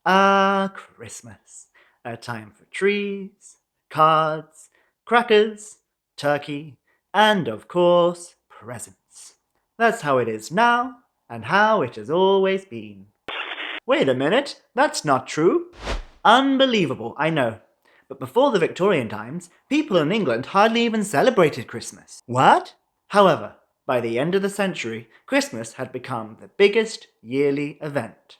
Ah, Christmas. A time for trees, cards, crackers, turkey, and of course, presents. That's how it is now, and how it has always been. Wait a minute, that's not true. Unbelievable, I know. But before the Victorian times, people in England hardly even celebrated Christmas. What? However, by the end of the century, Christmas had become the biggest yearly event.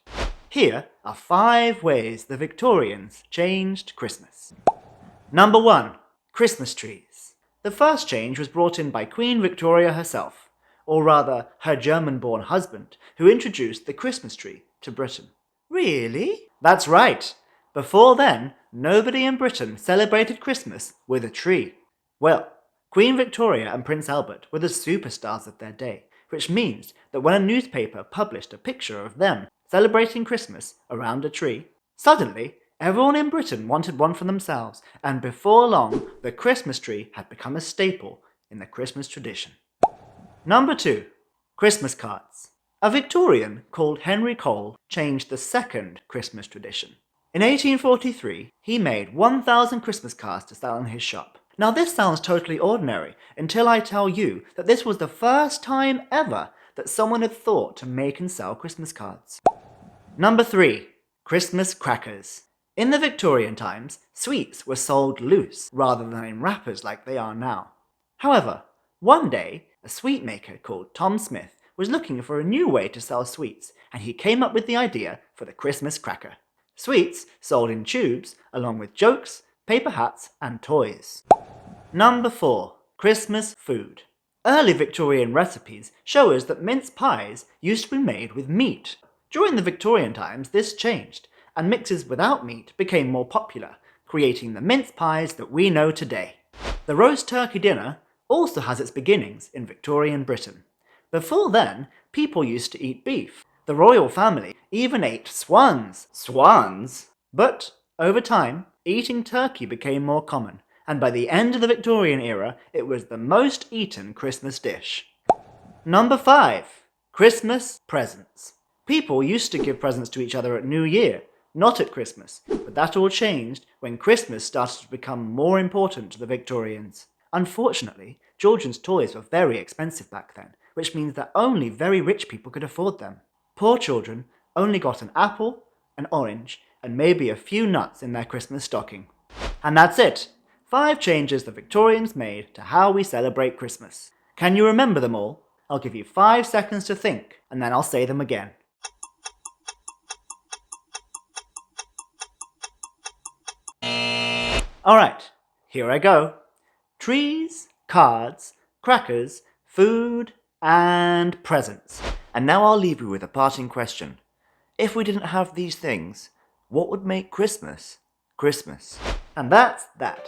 Here are 5 ways the Victorians changed Christmas. Number 1. Christmas trees. The first change was brought in by Queen Victoria herself, or rather her German-born husband, who introduced the Christmas tree to Britain. Really? That's right. Before then, nobody in Britain celebrated Christmas with a tree. Well, Queen Victoria and Prince Albert were the superstars of their day, which means that when a newspaper published a picture of them celebrating Christmas around a tree, suddenly everyone in Britain wanted one for themselves, and before long, the Christmas tree had become a staple in the Christmas tradition. Number 2. Christmas cards. A Victorian called Henry Cole changed the second Christmas tradition. In 1843, he made 1,000 Christmas cards to sell in his shop. Now this sounds totally ordinary until I tell you that this was the first time ever that someone had thought to make and sell Christmas cards. Number 3. Christmas crackers. In the Victorian times, sweets were sold loose rather than in wrappers like they are now. However, one day, a sweet maker called Tom Smith was looking for a new way to sell sweets, and he came up with the idea for the Christmas cracker. Sweets sold in tubes along with jokes, paper hats, and toys. Number 4. Christmas food. Early Victorian recipes show us that mince pies used to be made with meat. During the Victorian times, this changed, and mixes without meat became more popular, creating the mince pies that we know today. The roast turkey dinner also has its beginnings in Victorian Britain. Before then, people used to eat beef. The royal family even ate swans. Swans? But, over time, eating turkey became more common, and by the end of the Victorian era, it was the most eaten Christmas dish. Number 5. Christmas presents. People used to give presents to each other at New Year, not at Christmas, but that all changed when Christmas started to become more important to the Victorians. Unfortunately, children's toys were very expensive back then, which means that only very rich people could afford them. Poor children only got an apple, an orange, and maybe a few nuts in their Christmas stocking. And that's it! 5 changes the Victorians made to how we celebrate Christmas. Can you remember them all? I'll give you 5 seconds to think, and then I'll say them again. Alright, here I go. Trees, cards, crackers, food, and presents. And now I'll leave you with a parting question. If we didn't have these things, what would make Christmas, Christmas? And that's that.